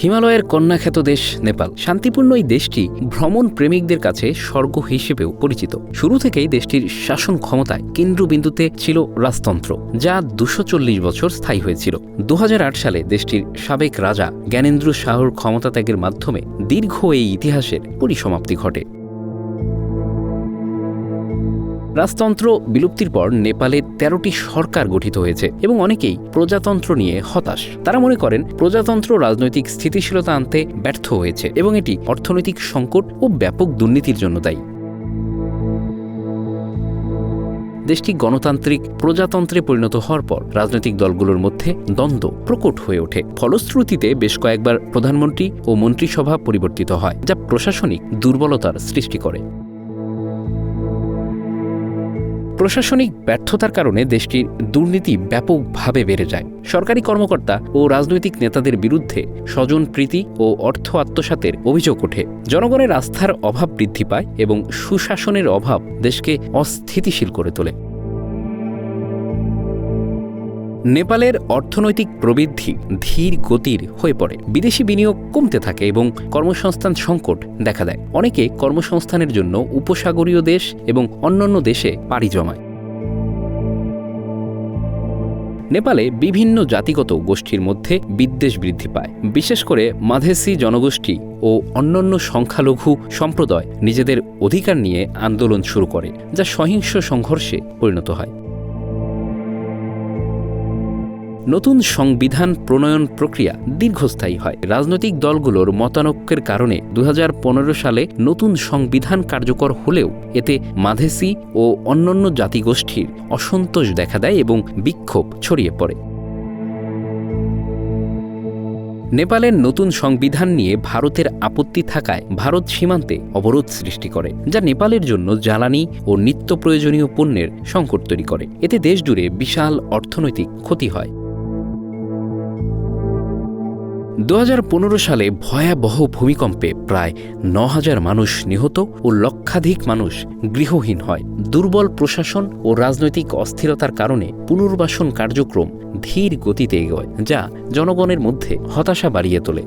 হিমালয়ের কন্যাখ্যাত দেশ নেপাল। শান্তিপূর্ণ এই দেশটি ভ্রমণ প্রেমিকদের কাছে স্বর্গ হিসেবেও পরিচিত। শুরু থেকেই দেশটির শাসন ক্ষমতায় কেন্দ্রবিন্দুতে ছিল রাজতন্ত্র, যা 240 বছর স্থায়ী হয়েছিল। 2008 সালে দেশটির সাবেক রাজা জ্ঞানেন্দ্র শাহর ক্ষমতা ত্যাগের মাধ্যমে দীর্ঘ এই ইতিহাসের পরিসমাপ্তি ঘটে। রাজতন্ত্র বিলুপ্তির পর নেপালে 13টি সরকার গঠিত হয়েছে এবং অনেকেই প্রজাতন্ত্র নিয়ে হতাশ। তারা মনে করেন প্রজাতন্ত্র রাজনৈতিক স্থিতিশীলতা আনতে ব্যর্থ হয়েছে এবং এটি অর্থনৈতিক সংকট ও ব্যাপক দুর্নীতির জন্য দায়ী। দেশটি গণতান্ত্রিক প্রজাতন্ত্রে পরিণত হওয়ার পর রাজনৈতিক দলগুলোর মধ্যে দ্বন্দ্ব প্রকট হয়ে ওঠে। ফলশ্রুতিতে বেশ কয়েকবার প্রধানমন্ত্রী ও মন্ত্রিসভা পরিবর্তিত হয়, যা প্রশাসনিক দুর্বলতার সৃষ্টি করে। প্রশাসনিক ব্যর্থতার কারণে দেশটির দুর্নীতি ব্যাপকভাবে বেড়ে যায়। সরকারি কর্মকর্তা ও রাজনৈতিক নেতাদের বিরুদ্ধে স্বজনপ্রীতি ও অর্থ আত্মসাতের অভিযোগ ওঠে। জনগণের আস্থার অভাব বৃদ্ধি পায় এবং সুশাসনের অভাব দেশকে অস্থিতিশীল করে তোলে। নেপালের অর্থনৈতিক প্রবৃদ্ধি ধীর গতির হয়ে পড়ে, বিদেশি বিনিয়োগ কমতে থাকে এবং কর্মসংস্থান সংকট দেখা দেয়। অনেকে কর্মসংস্থানের জন্য উপসাগরীয় দেশ এবং অন্যান্য দেশে পাড়ি জমায়। নেপালে বিভিন্ন জাতিগত গোষ্ঠীর মধ্যে বিদ্বেষ বৃদ্ধি পায়। বিশেষ করে মাঝেসি জনগোষ্ঠী ও অন্যান্য সংখ্যালঘু সম্প্রদায় নিজেদের অধিকার নিয়ে আন্দোলন শুরু করে, যা সহিংস সংঘর্ষে পরিণত হয়। নতুন সংবিধান প্রণয়ন প্রক্রিয়া দীর্ঘস্থায়ী হয়। রাজনৈতিক দলগুলোর মতানৈক্যের কারণে 2015 সালে নতুন সংবিধান কার্যকর হলেও এতে মাঝেসি ও অন্যান্য জাতিগোষ্ঠীর অসন্তোষ দেখা দেয় এবং বিক্ষোভ ছড়িয়ে পড়ে। নেপালের নতুন সংবিধান নিয়ে ভারতের আপত্তি থাকায় ভারত সীমান্তে অবরোধ সৃষ্টি করে, যা নেপালের জন্য জ্বালানি ও নিত্য প্রয়োজনীয় পণ্যের সংকট তৈরি করে। এতে দেশজুড়ে বিশাল অর্থনৈতিক ক্ষতি হয়। 2015 সালে ভয়াবহ ভূমিকম্পে প্রায় 9,000 মানুষ নিহত ও লক্ষাধিক মানুষ গৃহহীন হয়। দুর্বল প্রশাসন ও রাজনৈতিক অস্থিরতার কারণে পুনর্বাসন কার্যক্রম ধীর গতিতে এগোয়, যা জনগণের মধ্যে হতাশা বাড়িয়ে তোলে।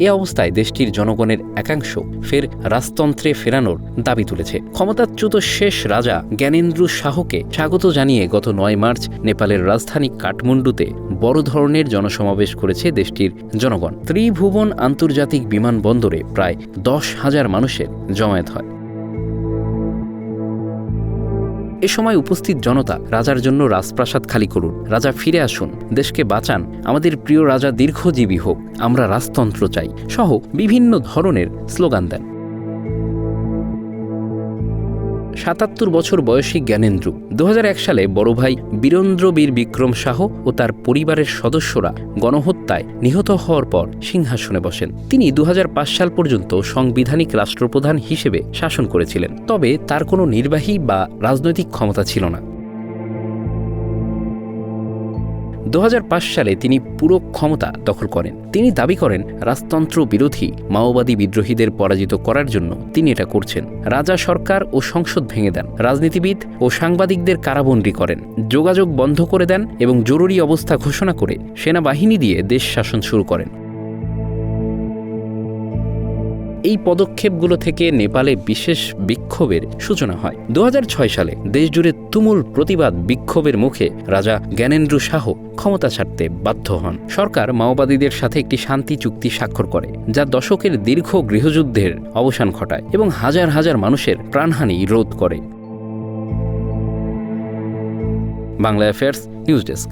এ অবস্থায় দেশটির জনগণের একাংশ ফের রাজতন্ত্রে ফেরানোর দাবি তুলেছে। ক্ষমতাচ্যুত শেষ রাজা জ্ঞানেন্দ্র শাহকে স্বাগত জানিয়ে গত 9 মার্চ নেপালের রাজধানী কাঠমান্ডুতে বড় ধরনের জনসমাবেশ করেছে দেশটির জনগণ। ত্রিভুবন আন্তর্জাতিক বিমানবন্দরে প্রায় 10,000 মানুষের জমায়েত হয়। এ সময় উপস্থিত জনতা রাজার জন্য রাজপ্রাসাদ খালি করুন, রাজা ফিরে আসুন, দেশকে বাঁচান, আমাদের প্রিয় রাজা দীর্ঘজীবী হোক, আমরা রাজতন্ত্র চাই সহ বিভিন্ন ধরনের স্লোগান দেন। 77 বছর বয়সী জ্ঞানেন্দ্র 2001 সালে বড় ভাই বীরেন্দ্র বীর বিক্রম শাহ ও তার পরিবারের সদস্যরা গণহত্যায় নিহত হওয়ার পর সিংহাসনে বসেন। তিনি 2005 সাল পর্যন্ত সাংবিধানিক রাষ্ট্রপ্রধান হিসেবে শাসন করেছিলেন, তবে তার কোনো নির্বাহী বা রাজনৈতিক ক্ষমতা ছিল না। 2005 সালে তিনি পুরো ক্ষমতা দখল করেন। তিনি দাবি করেন রাজতন্ত্র বিরোধী মাওবাদী বিদ্রোহীদের পরাজিত করার জন্য তিনি এটা করছেন। রাজা সরকার ও সংসদ ভেঙে দেন, রাজনীতিবিদ ও সাংবাদিকদের কারাবন্দী করেন, যোগাযোগ বন্ধ করে দেন এবং জরুরি অবস্থা ঘোষণা করে সেনাবাহিনী দিয়ে দেশ শাসন শুরু করেন। এই পদক্ষেপগুলো থেকে নেপালে বিশেষ বিক্ষোভের সূচনা হয়। 2006 সালে দেশজুড়ে তুমুল প্রতিবাদ বিক্ষোভের মুখে রাজা জ্ঞানেন্দ্র শাহ ক্ষমতা ছাড়তে বাধ্য হন। সরকার মাওবাদীদের সাথে একটি শান্তি চুক্তি স্বাক্ষর করে, যা দশকের দীর্ঘ গৃহযুদ্ধের অবসান ঘটায় এবং হাজার হাজার মানুষের প্রাণহানি রোধ করে। Bangla affairs news desk.